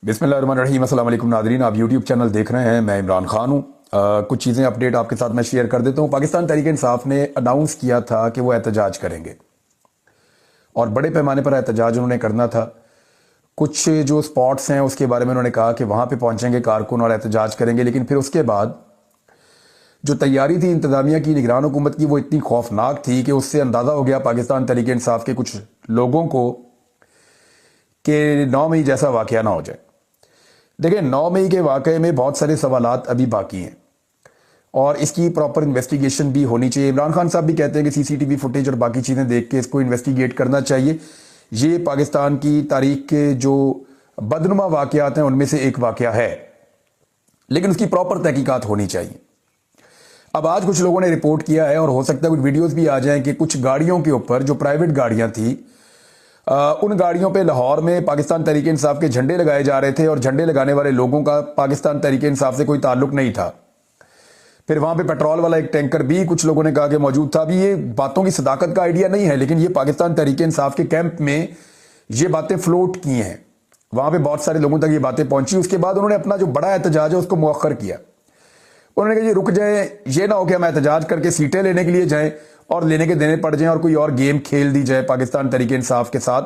बिस्मिल्लाहिर्रहमानिर्रहीम। अस्सलाम वालेकुम नादरीन, आप यूट्यूब चैनल देख रहे हैं। मैं इमरान खान हूँ। कुछ चीज़ें अपडेट आपके साथ मैं शेयर कर देता हूँ। पाकिस्तान तहरीक इंसाफ ने अनाउंस किया था कि वो एहतजाज करेंगे और बड़े पैमाने पर एहतजाज उन्होंने करना था। कुछ जो स्पॉट्स हैं उसके बारे में उन्होंने कहा कि वहाँ पे पहुँचेंगे कारकुन और एहतजाज करेंगे, लेकिन फिर उसके बाद जो तैयारी थी इंतजामिया की, निगरान हुकूमत की, वो इतनी खौफनाक थी कि उससे अंदाज़ा हो गया पाकिस्तान तहरीक इंसाफ के कुछ लोगों को कि 9 मई जैसा वाक़या ना हो जाए। देखिए, 9 मई के वाक़े में बहुत सारे सवालात अभी बाकी हैं और इसकी प्रॉपर इन्वेस्टिगेशन भी होनी चाहिए। इमरान खान साहब भी कहते हैं कि सीसीटीवी फुटेज और बाकी चीज़ें देख के इसको इन्वेस्टिगेट करना चाहिए। ये पाकिस्तान की तारीख के जो बदनुमा वाक़यात हैं उनमें से एक वाक़या है, लेकिन उसकी प्रॉपर तहकीकात होनी चाहिए। अब आज कुछ लोगों ने रिपोर्ट किया है और हो सकता है कुछ वीडियोज़ भी आ जाएं कि कुछ गाड़ियों के ऊपर, जो प्राइवेट गाड़ियाँ थी, उन गाड़ियों पे लाहौर में पाकिस्तान तहरीक इंसाफ के झंडे लगाए जा रहे थे और झंडे लगाने वाले लोगों का पाकिस्तान तहरीक इंसाफ से कोई ताल्लुक नहीं था। फिर वहां पे पेट्रोल वाला एक टैंकर भी कुछ लोगों ने कहा कि मौजूद था। अभी ये बातों की सदाकत का आइडिया नहीं है, लेकिन ये पाकिस्तान तहरीक इंसाफ के कैंप में ये बातें फ्लोट की हैं, वहां पे बहुत सारे लोगों तक ये बातें पहुंची। उसके बाद उन्होंने अपना जो बड़ा एहतजाज है उसको मुअख्खर किया। उन्होंने कहा ये रुक जाए, ये ना हो कि हम एहतजाज करके सीटें लेने के लिए जाएं और लेने के देने पड़ जाएं और कोई और गेम खेल दी जाए पाकिस्तान तहरीक इंसाफ के साथ,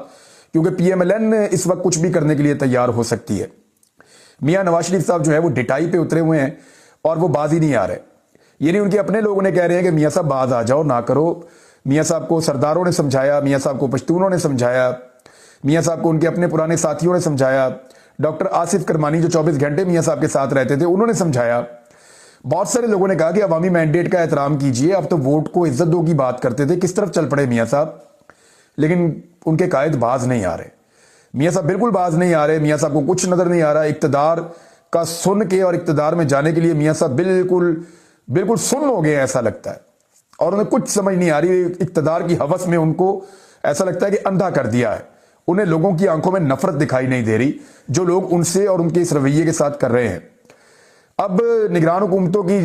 क्योंकि पीएमएलएन इस वक्त कुछ भी करने के लिए तैयार हो सकती है। मियां नवाज शरीफ साहब जो है वो डिटाई पे उतरे हुए हैं और वो बाज ही नहीं आ रहे। ये नहीं, उनके अपने लोगों ने कह रहे हैं कि मियां साहब बाज आ जाओ, ना करो। मियां साहब को सरदारों ने समझाया, मियां साहब को पश्तूनों ने समझाया, मियां साहब को उनके अपने पुराने साथियों ने समझाया, डॉक्टर आसिफ करमानी जो 24 घंटे मियां साहब के साथ रहते थे उन्होंने समझाया। बहुत सारे लोगों ने कहा कि अवामी मैंडेट का एहतराम कीजिए, अब तो वोट को इज्जत दो की बात करते थे, किस तरफ चल पड़े मियां साहब। लेकिन उनके कायद बाज नहीं आ रहे, मियां साहब बिल्कुल बाज नहीं आ रहे। मियां साहब को कुछ नजर नहीं आ रहा। इक्तदार का सुन के और इक्तदार में जाने के लिए मियां साहब बिल्कुल बिल्कुल सुन्न हो गए ऐसा लगता है, और उन्हें कुछ समझ नहीं आ रही। इक्तदार की हवस में उनको ऐसा लगता है कि अंधा कर दिया है। उन्हें लोगों की आंखों में नफरत दिखाई नहीं दे रही जो लोग उनसे और उनके इस रवैये के साथ कर रहे हैं। अब निगरान हुकूमतों की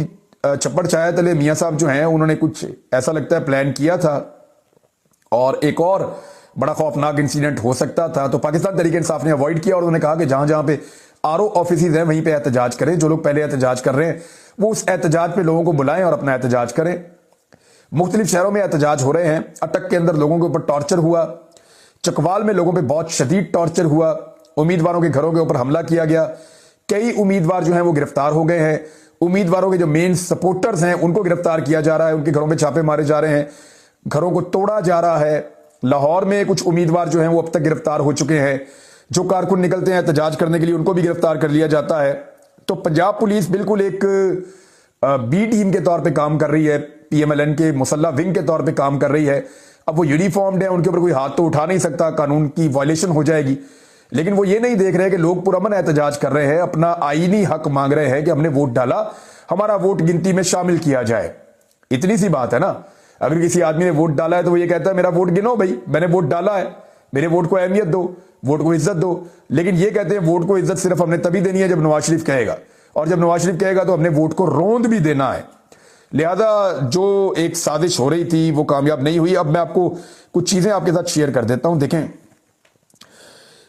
चप्पड़ छाया तले मियां साहब जो हैं उन्होंने कुछ ऐसा लगता है प्लान किया था और एक और बड़ा खौफनाक इंसिडेंट हो सकता था, तो पाकिस्तान तहरीक इंसाफ ने अवॉइड किया और उन्होंने कहा कि जहां जहां पे आरओ ऑफिसेज हैं वहीं पे एहतजाज करें। जो लोग पहले एहतजाज कर रहे हैं वो उस एहतजाज पे लोगों को बुलाएं और अपना एहतजाज करें। मुख्तलिफ शहरों में एहतजाज हो रहे हैं। अटक के अंदर लोगों के ऊपर टॉर्चर हुआ, चकवाल में लोगों पर बहुत शदीद टॉर्चर हुआ, उम्मीदवारों के घरों के ऊपर हमला किया गया। कई उम्मीदवार जो हैं वो गिरफ्तार हो गए हैं। उम्मीदवारों के जो मेन सपोर्टर्स हैं उनको गिरफ्तार किया जा रहा है, उनके घरों पे छापे मारे जा रहे हैं, घरों को तोड़ा जा रहा है। लाहौर में कुछ उम्मीदवार जो हैं वो अब तक गिरफ्तार हो चुके हैं। जो कारकुन निकलते हैं एहतजाज करने के लिए उनको भी गिरफ्तार कर लिया जाता है। तो पंजाब पुलिस बिल्कुल एक बी टीम के तौर पर काम कर रही है, पीएमएलएन के मुसल्ला विंग के तौर पर काम कर रही है। अब वो यूनिफॉर्म्ड है, उनके ऊपर कोई हाथ तो उठा नहीं सकता, कानून की वायलेशन हो जाएगी। लेकिन वो ये नहीं देख रहे कि लोग पुरअमन एहतजाज कर रहे हैं, अपना आईनी हक मांग रहे हैं कि हमने वोट डाला, हमारा वोट गिनती में शामिल किया जाए। इतनी सी बात है ना। अगर किसी आदमी ने वोट डाला है तो वो ये कहता है मेरा वोट गिनो भाई, मैंने वोट डाला है, मेरे वोट को अहमियत दो, वोट को इज्जत दो। लेकिन ये कहते हैं वोट को इज्जत सिर्फ हमने तभी देनी है जब नवाज शरीफ कहेगा, और जब नवाज शरीफ कहेगा तो हमने वोट को रोंद भी देना है। लिहाजा जो एक साजिश हो रही थी वो कामयाब नहीं हुई। अब मैं आपको कुछ चीजें आपके साथ शेयर कर देता हूं। देखें,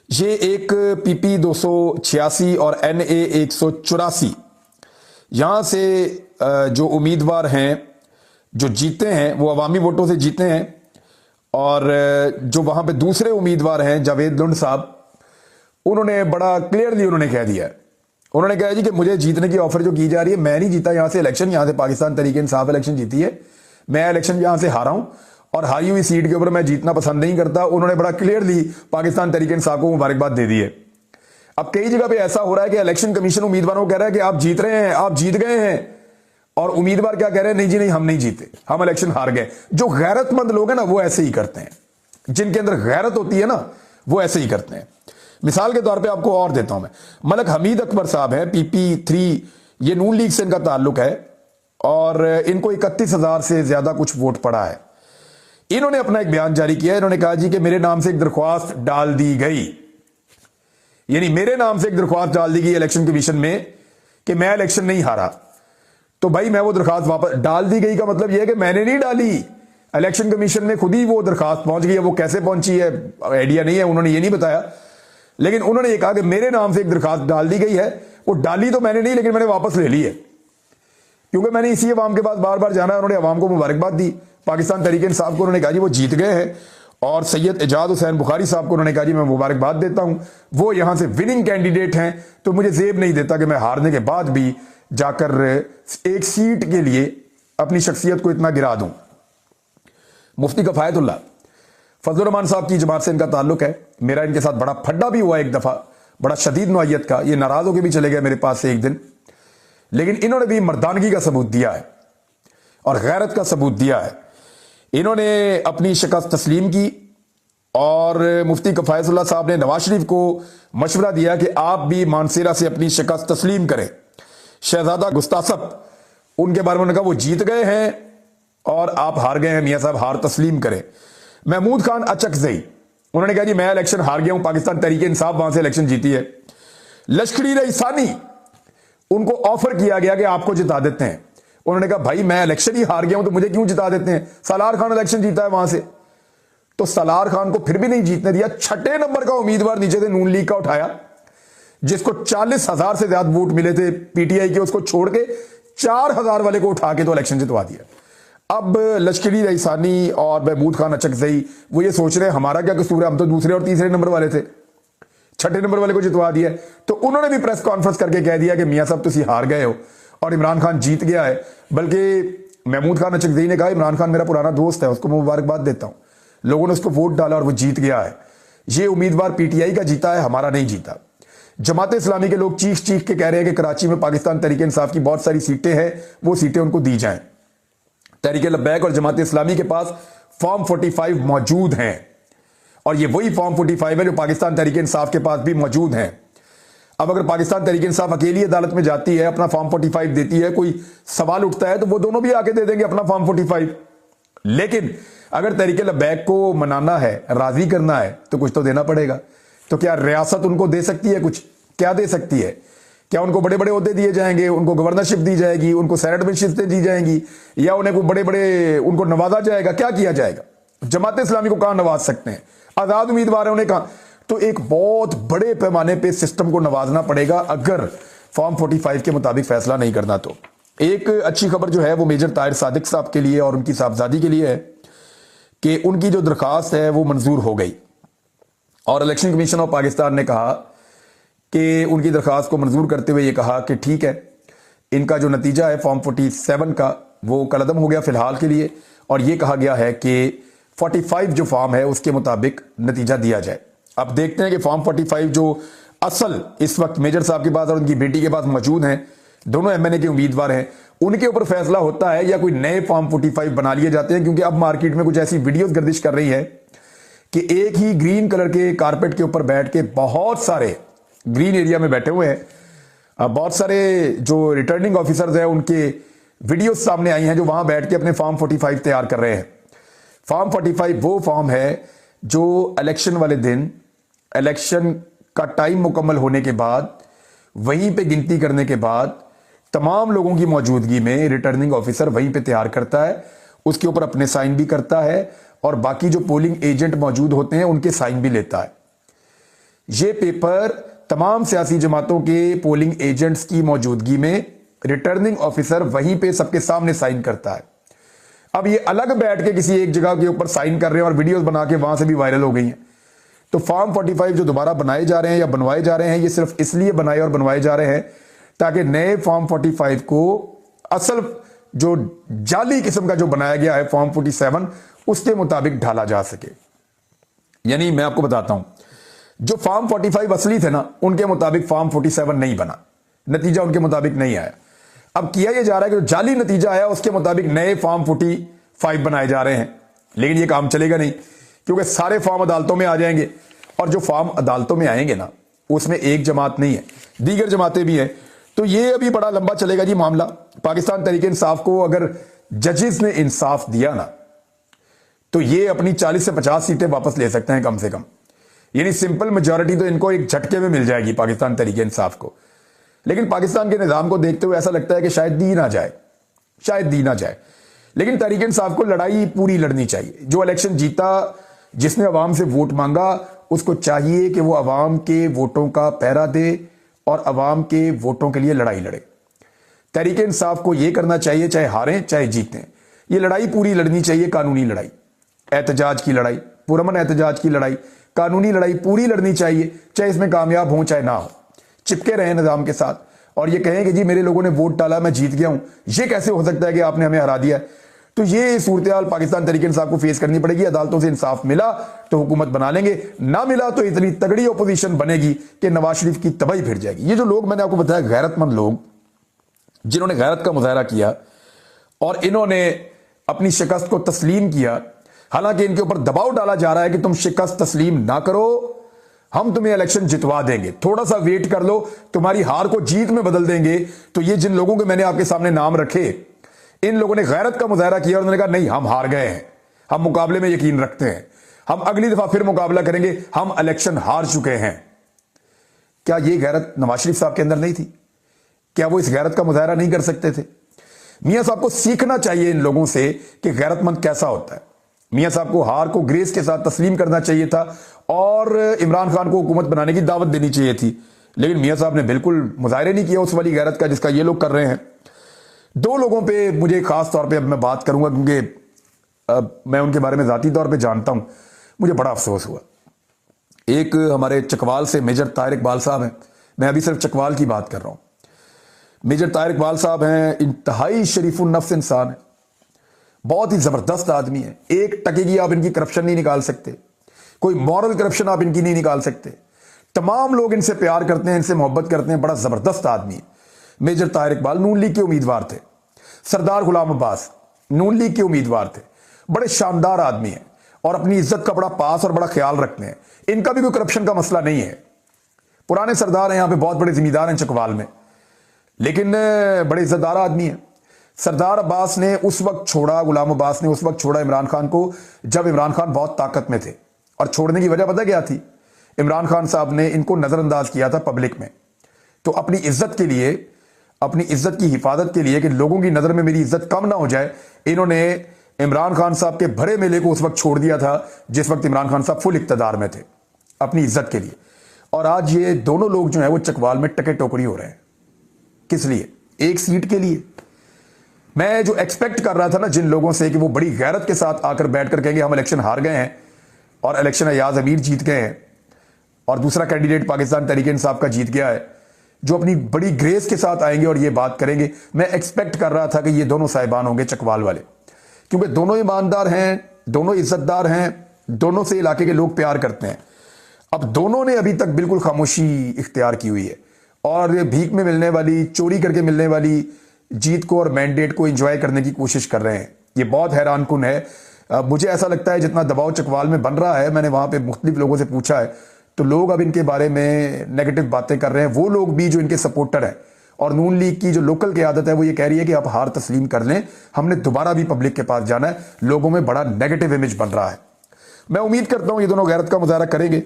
ये एक पीपी 286 और NA 184, यहां से जो उम्मीदवार हैं जो जीते हैं वो अवामी वोटों से जीते हैं, और जो वहां पे दूसरे उम्मीदवार हैं जावेद लुंड साहब, उन्होंने बड़ा क्लियरली उन्होंने कह दिया है। उन्होंने कहा जी कि मुझे जीतने की ऑफर जो की जा रही है, मैं नहीं जीता यहां से इलेक्शन, यहां से पाकिस्तान तहरीक इंसाफ इलेक्शन जीती है, मैं इलेक्शन यहां से हारा हूं और हारी हुई सीट के ऊपर मैं जीतना पसंद नहीं करता। उन्होंने बड़ा क्लियरली पाकिस्तान तहरीक इंसाफ को मुबारकबाद दे दी है। अब कई जगह पे ऐसा हो रहा है कि इलेक्शन कमीशन उम्मीदवारों को कह रहा है कि आप जीत रहे हैं, आप जीत गए हैं, और उम्मीदवार क्या कह रहे हैं, नहीं जी नहीं, हम नहीं जीते, हम इलेक्शन हार गए। जो गैरतमंद लोग हैं ना वो ऐसे ही करते हैं, जिनके अंदर गैरत होती है ना वो ऐसे ही करते हैं। मिसाल के तौर पर आपको और देता हूं मैं, मलक हमीद अकबर साहब है, PP3, ये नून लीग से इनका ताल्लुक है और इनको 31,000 से ज्यादा कुछ वोट पड़ा है। इन्होंने अपना एक बयान जारी किया। इन्होंने कहा जी कि मेरे नाम से एक दरख्वास्त डाल दी गई, यानी मेरे नाम से एक दरख्वास्त डाल दी गई इलेक्शन कमीशन में कि मैं इलेक्शन नहीं हारा। तो भाई मैं वो दरख्वास्त वापस डाल दी गई का मतलब यह है कि मैंने नहीं डाली, इलेक्शन कमीशन में खुद ही वो दरख्वास्त पहुंच गई है। वो कैसे पहुंची है आइडिया नहीं है, उन्होंने ये नहीं बताया। लेकिन उन्होंने ये कहा कि मेरे नाम से एक दरखास्त डाल दी गई है। वो डाली तो मैंने नहीं, लेकिन मैंने वापस ले ली है, क्योंकि मैंने इसी अवाम के पास बार बार जाना है। उन्होंने अवाम को मुबारकबाद दी। पाकिस्तान तहरीक इंसाफ को उन्होंने कहा जी वो जीत गए हैं, और सैयद एजाज हुसैन बुखारी साहब को उन्होंने कहा जी मैं मुबारकबाद देता हूं, वो यहां से विनिंग कैंडिडेट हैं। तो मुझे जेब नहीं देता कि मैं हारने के बाद भी जाकर एक सीट के लिए अपनी शख्सियत को इतना गिरा दूं। मुफ्ती कफायतुल्लाह फजलुर रहमान साहब की जमात से इनका ताल्लुक है। मेरा इनके साथ बड़ा फड्डा भी हुआ एक दफा, बड़ा शदीद नौइयत का। ये नाराज होकर भी चले गए मेरे पास से एक दिन, लेकिन इन्होंने भी मर्दानगी का सबूत दिया है और गैरत का सबूत दिया है। इन्होंने अपनी शिकस्त तस्लीम की, और मुफ्ती कफायतुल्लाह साहब ने नवाज शरीफ को मशवरा दिया कि आप भी मानसेरा से अपनी शिकस्त तस्लीम करें। शहजादा गुस्तासफ, उनके बारे में उन्होंने कहा वो जीत गए हैं और आप हार गए हैं, मियां साहब हार तस्लीम करें। महमूद खान अचकजई, उन्होंने कहा जी मैं इलेक्शन हार गया हूं, पाकिस्तान तहरीक इंसाफ वहां से इलेक्शन जीती है। लश्करी रईसानी, उनको ऑफर किया गया कि आपको जिता देते हैं। उन्होंने कहा भाई मैं इलेक्शन ही हार गया हूं तो मुझे क्यों जिता देते हैं। सलार खान इलेक्शन जीता है वहां से, तो सलार खान को फिर भी नहीं जीतने दिया। छठे नंबर का उम्मीदवार नीचे से नून लीग का उठाया, जिसको 40,000 से ज्यादा वोट मिले थे पीटीआई के, उसको छोड़ के 4,000 वाले को उठा के तो इलेक्शन जितवा दिया। अब लश्करी रईसानी और महमूद खान अचकजई वो ये सोच रहे हैं हमारा क्या कसूर है, हम तो दूसरे और तीसरे नंबर वाले थे, छठे नंबर वाले को जितवा दिया। तो उन्होंने भी प्रेस कॉन्फ्रेंस करके कह दिया कि मियां साहब तुसी हार गए हो और इमरान खान जीत गया है। बल्कि महमूद खान अचकजई ने कहा इमरान खान मेरा पुराना दोस्त है, उसको मुबारकबाद देता हूं, लोगों ने उसको वोट डाला और वो जीत गया है। ये उम्मीदवार पीटीआई का जीता है, हमारा नहीं जीता। जमात इस्लामी के लोग चीख चीख के कह रहे हैं कि कराची में पाकिस्तान तहरीक इंसाफ की बहुत सारी सीटें हैं, वो सीटें उनको दी जाएं। तहरीक लब्बैक और जमात इस्लामी के पास फॉर्म 45 मौजूद हैं, और ये वही फॉर्म 45 है जो पाकिस्तान तहरीक इंसाफ के पास भी मौजूद हैं। अब अगर पाकिस्तान तहरीक इंसाफ अकेली अदालत में जाती है, अपना फॉर्म 45 देती है, कोई सवाल उठता है तो वो दोनों भी आके दे देंगे अपना फॉर्म 45। लेकिन अगर तहरीक लब्बैक को मनाना है, राजी करना है, तो कुछ तो देना पड़ेगा। तो क्या रियासत उनको दे सकती है कुछ? क्या दे सकती है? क्या उनको बड़े बड़े ओहदे दिए जाएंगे, उनको गवर्नरशिप दी जाएगी, उनको सेनेट में शिफ्टें दी जाएंगी, या उन्हें को बड़े बड़े उनको नवाजा जाएगा? क्या किया जाएगा? जमात इस्लामी को कहां नवाज सकते हैं? आजाद उम्मीदवार है, उन्हें कहां? तो एक बहुत बड़े पैमाने पे सिस्टम को नवाजना पड़ेगा अगर फॉर्म 45 के मुताबिक फैसला नहीं करना। तो एक अच्छी खबर जो है वो मेजर ताहिर सादिक साहब के लिए और उनकी साहबजादी के लिए है कि उनकी जो दरखास्त है वो मंजूर हो गई, और इलेक्शन कमीशन ऑफ पाकिस्तान ने कहा कि उनकी दरखास्त को मंजूर करते हुए ये कहा कि ठीक है, इनका जो नतीजा है फॉर्म 47 का वो कलअदम हो गया फिलहाल के लिए, और ये कहा गया है कि 45 जो फॉर्म है उसके मुताबिक नतीजा दिया जाए। अब देखते हैं कि फॉर्म 45 जो असल इस वक्त मेजर साहब के पास और उनकी बेटी के पास मौजूद हैं, दोनों एमएनए के उम्मीदवार हैं, उनके ऊपर फैसला होता है या कोई नए फॉर्म 45 बना लिए जाते हैं। क्योंकि अब मार्केट में कुछ ऐसी वीडियोस गर्दिश कर रही है कि एक ही ग्रीन कलर के कारपेट के ऊपर बैठ के बहुत सारे ग्रीन एरिया में बैठे हुए हैं, बहुत सारे जो रिटर्निंग ऑफिसर्स हैं उनके वीडियोस सामने आई हैं जो वहां बैठ के अपने फॉर्म 45 तैयार कर रहे हैं। फॉर्म 45 वो फॉर्म है जो इलेक्शन वाले दिन, इलेक्शन का टाइम मुकम्मल होने के बाद, वहीं पे गिनती करने के बाद, तमाम लोगों की मौजूदगी में रिटर्निंग ऑफिसर वहीं पे तैयार करता है, उसके ऊपर अपने साइन भी करता है, और बाकी जो पोलिंग एजेंट मौजूद होते हैं उनके साइन भी लेता है। यह पेपर तमाम सियासी जमातों के पोलिंग एजेंट्स की मौजूदगी में रिटर्निंग ऑफिसर वहीं पे सबके सामने साइन करता है। अब ये अलग बैठ के किसी एक जगह के ऊपर साइन कर रहे हैं और वीडियोस बना के वहां से भी वायरल हो गई हैं। तो फॉर्म 45 जो दोबारा बनाए जा रहे हैं या बनवाए जा रहे हैं, ये सिर्फ इसलिए बनाए और बनवाए जा रहे हैं ताकि नए फॉर्म 45 को असल जो जाली किस्म का जो बनाया गया है फॉर्म 47 उसके मुताबिक ढाला जा सके। यानी मैं आपको बताता हूं, जो फॉर्म 45 असली थे ना, उनके मुताबिक फॉर्म 47 नहीं बना, नतीजा उनके मुताबिक नहीं आया। अब किया यह जा रहा है कि जो जाली नतीजा आया उसके मुताबिक नए फॉर्म 45 बनाए जा रहे हैं, लेकिन यह काम चलेगा नहीं क्योंकि सारे फॉर्म अदालतों में आ जाएंगे, और जो फॉर्म अदालतों में आएंगे ना उसमें एक जमात नहीं है, दीगर जमातें भी हैं। तो ये अभी बड़ा लंबा चलेगा जी मामला। पाकिस्तान तहरीक इंसाफ को अगर जजेस ने इंसाफ दिया ना तो ये अपनी 40 से 50 सीटें वापस ले सकते हैं कम से कम। यानी सिंपल मेजॉरिटी तो इनको एक झटके में मिल जाएगी पाकिस्तान तहरीक इंसाफ को। लेकिन पाकिस्तान के निजाम को देखते हुए ऐसा लगता है कि शायद दी ना जाए, शायद दी ना जाए। लेकिन तहरीक इंसाफ को लड़ाई पूरी लड़नी चाहिए। जो इलेक्शन जीता, जिसने अवाम से वोट मांगा, उसको चाहिए कि वो अवाम के वोटों का पहरा दे और अवाम के वोटों के लिए लड़ाई लड़े। तहरीक इंसाफ को यह करना चाहिए, चाहे हारें चाहे जीतें, ये लड़ाई पूरी लड़नी चाहिए, कानूनी लड़ाई, एहतजाज की लड़ाई, पुरअमन एहतजाज की लड़ाई, कानूनी लड़ाई पूरी लड़नी चाहिए, चाहे इसमें कामयाब हो चाहे ना हो। चिपके रहे निजाम के साथ और ये कहें कि जी मेरे लोगों ने वोट डाला, मैं जीत गया हूं, ये कैसे हो सकता है कि आपने हमें हरा दिया है। तो ये सूरत हाल पाकिस्तान तहरीक इंसाफ को फेस करनी पड़ेगी। अदालतों से इंसाफ मिला तो हुकूमत बना लेंगे, ना मिला तो इतनी तगड़ी ओपोजिशन बनेगी कि नवाज शरीफ की तबाही फिर जाएगी। ये जो लोग मैंने आपको बताया, गैरतमंद लोग जिन्होंने गैरत का मुजाहरा किया और इन्होंने अपनी शिकस्त को तस्लीम किया, हालांकि इनके ऊपर दबाव डाला जा रहा है कि तुम शिकस्त तस्लीम ना करो, हम तुम्हें इलेक्शन जितवा देंगे, थोड़ा सा वेट कर लो, तुम्हारी हार को जीत में बदल देंगे। तो ये जिन लोगों के मैंने आपके सामने नाम रखे, इन लोगों ने गैरत का मुजाहरा किया और उन्होंने कहा नहीं हम हार गए हैं, हम मुकाबले में यकीन रखते हैं, हम अगली दफा फिर मुकाबला करेंगे, हम इलेक्शन हार चुके हैं। क्या ये गैरत नवाज शरीफ साहब के अंदर नहीं थी? क्या वो इस गैरत का मुजाहरा नहीं कर सकते थे? मियां साहब को सीखना चाहिए इन लोगों से कि गैरतमंद कैसा होता है। मियां साहब को हार को ग्रेस के साथ तस्लीम करना चाहिए था और इमरान खान को हुकूमत बनाने की दावत देनी चाहिए थी, लेकिन मियां साहब ने बिल्कुल मुजाहरे नहीं किया उस वाली गैरत का जिसका ये लोग कर रहे हैं। दो लोगों पे मुझे खास तौर पे अब मैं बात करूंगा क्योंकि मैं उनके बारे में जाती तौर पे जानता हूं, मुझे बड़ा अफसोस हुआ। एक हमारे चकवाल से मेजर ताहिर इकबाल साहब हैं, मैं अभी सिर्फ चकवाल की बात कर रहा हूं। मेजर ताहिर इकबाल साहब हैं, इंतहाई शरीफुन नफ्स इंसान है, बहुत ही जबरदस्त आदमी है। एक टके की आप इनकी करप्शन नहीं निकाल सकते, कोई मॉरल करप्शन आप इनकी नहीं निकाल सकते। तमाम लोग इनसे प्यार करते हैं, इनसे मोहब्बत करते हैं, बड़ा जबरदस्त आदमी है। मेजर ताहिर इकबाल नून लीग के उम्मीदवार थे, सरदार गुलाम अब्बास नून लीग के उम्मीदवार थे, बड़े शानदार आदमी हैं और अपनी इज्जत का बड़ा पास और बड़ा ख्याल रखते हैं। इनका भी कोई करप्शन का मसला नहीं है। पुराने सरदार हैं, यहां पे बहुत बड़े जिम्मेदार हैं चकवाल में, लेकिन बड़े इज्जतदार आदमी हैं। सरदार अब्बास ने उस वक्त छोड़ा, गुलाम अब्बास ने उस वक्त छोड़ा इमरान खान को जब इमरान खान बहुत ताकत में थे, और छोड़ने की वजह पता क्या थी? इमरान खान साहब ने इनको नजरअंदाज किया था पब्लिक में। तो अपनी इज्जत के लिए, अपनी इज्जत की हिफाजत के लिए कि लोगों की नजर में मेरी इज्जत कम ना हो जाए, इन्होंने इमरान खान साहब के भरे मेले को उस वक्त छोड़ दिया था जिस वक्त इमरान खान साहब फुल इक्तदार में थे, अपनी इज्जत के लिए। और आज ये दोनों लोग जो है वो चकवाल में टके टोकरी हो रहे हैं। किस लिए? एक सीट के लिए। मैं जो एक्सपेक्ट कर रहा था ना जिन लोगों से कि वो बड़ी गैरत के साथ आकर बैठकर कहेंगे हम इलेक्शन हार गए हैं और इलेक्शन अयाज अमीर जीत गए हैं और दूसरा कैंडिडेट पाकिस्तान तहरीक इंसाफ का जीत गया है, जो अपनी बड़ी ग्रेस के साथ आएंगे और ये बात करेंगे, मैं एक्सपेक्ट कर रहा था कि ये दोनों साहिबान होंगे चकवाल वाले, क्योंकि दोनों ईमानदार हैं, दोनों इज्जतदार हैं, दोनों से इलाके के लोग प्यार करते हैं। अब दोनों ने अभी तक बिल्कुल खामोशी इख्तियार की हुई है और भीख में मिलने वाली, चोरी करके मिलने वाली जीत को और मैंडेट को एंजॉय करने की कोशिश कर रहे हैं। ये बहुत हैरान कुन है। मुझे ऐसा लगता है जितना दबाव चकवाल में बन रहा है, मैंने वहां पे मुख्तलिफ लोगों से पूछा है, तो लोग अब इनके बारे में नेगेटिव बातें कर रहे हैं। वो लोग भी जो इनके सपोर्टर हैं और नून लीग की जो लोकल क़यादत है वो ये कह रही है कि आप हार तस्लीम कर लें, हमने दोबारा भी पब्लिक के पास जाना है। लोगों में बड़ा नेगेटिव इमेज बन रहा है। मैं उम्मीद करता हूं ये दोनों गैरत का मुजाहरा करेंगे,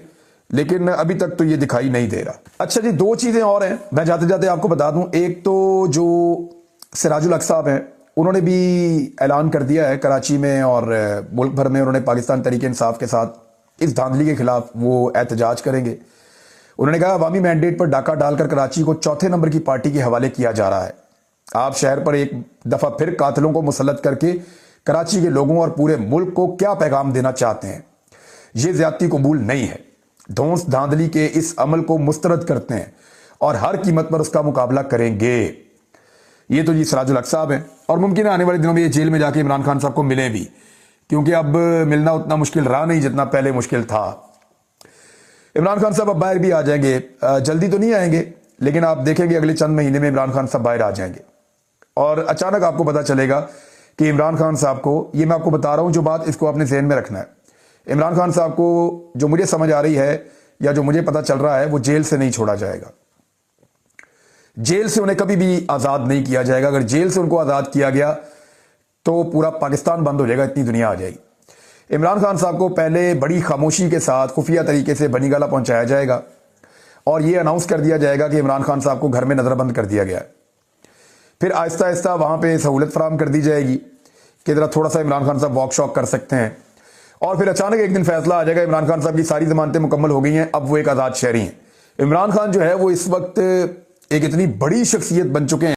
लेकिन अभी तक तो ये दिखाई नहीं दे रहा। अच्छा जी, दो चीजें और हैं, मैं जाते जाते आपको बता दूं। एक तो जो सिराजुल हक साहब हैं, उन्होंने भी ऐलान कर दिया है कराची में और मुल्क भर में उन्होंने पाकिस्तान तहरीक इंसाफ के साथ इस धांधली के खिलाफ वो एहतजाज करेंगे। उन्होंने कहा अवामी मैंडेट पर डाका डालकर कराची को चौथे नंबर की पार्टी के हवाले किया जा रहा है। आप शहर पर एक दफा फिर कातिलों को मुसल्लत करके कराची के लोगों और पूरे मुल्क को क्या पैगाम देना चाहते हैं? ये ज्यादती कबूल नहीं है। धौंस धांधली के इस अमल को मुस्तरद करते हैं और हर कीमत पर उसका मुकाबला करेंगे। ये तो जी सिराजुल हक साहब हैं और मुमकिन है आने वाले दिनों में ये जेल में जाके इमरान खान साहब को मिले भी, क्योंकि अब मिलना उतना मुश्किल रहा नहीं जितना पहले मुश्किल था। इमरान खान साहब अब बाहर भी आ जाएंगे, जल्दी तो नहीं आएंगे, लेकिन आप देखेंगे अगले चंद महीने में इमरान खान साहब बाहर आ जाएंगे और अचानक आपको पता चलेगा कि इमरान खान साहब को, ये मैं आपको बता रहा हूं जो बात, इसको आपने ज़हन में रखना है। इमरान खान साहब को जो मुझे समझ आ रही है या जो मुझे पता चल रहा है, वो जेल से नहीं छोड़ा जाएगा। जेल से उन्हें कभी भी आज़ाद नहीं किया जाएगा। अगर जेल से उनको आज़ाद किया गया तो पूरा पाकिस्तान बंद हो जाएगा, इतनी दुनिया आ जाएगी। इमरान खान साहब को पहले बड़ी खामोशी के साथ खुफिया तरीके से बनी गाला पहुंचाया जाएगा और यह अनाउंस कर दिया जाएगा कि इमरान खान साहब को घर में नजरबंद कर दिया गया है। फिर आहिस्ता आहिस्ता वहां पे सहूलत फराम कर दी जाएगी कि जरा थोड़ा सा इमरान खान साहब वॉक शॉक कर सकते हैं। और फिर अचानक एक दिन फैसला आ जाएगा इमरान खान साहब की सारी जमानतें मुकम्मल हो गई हैं, अब वो एक आज़ाद शहरी हैं। इमरान खान जो है वो इस वक्त एक इतनी बड़ी शख्सियत बन चुके हैं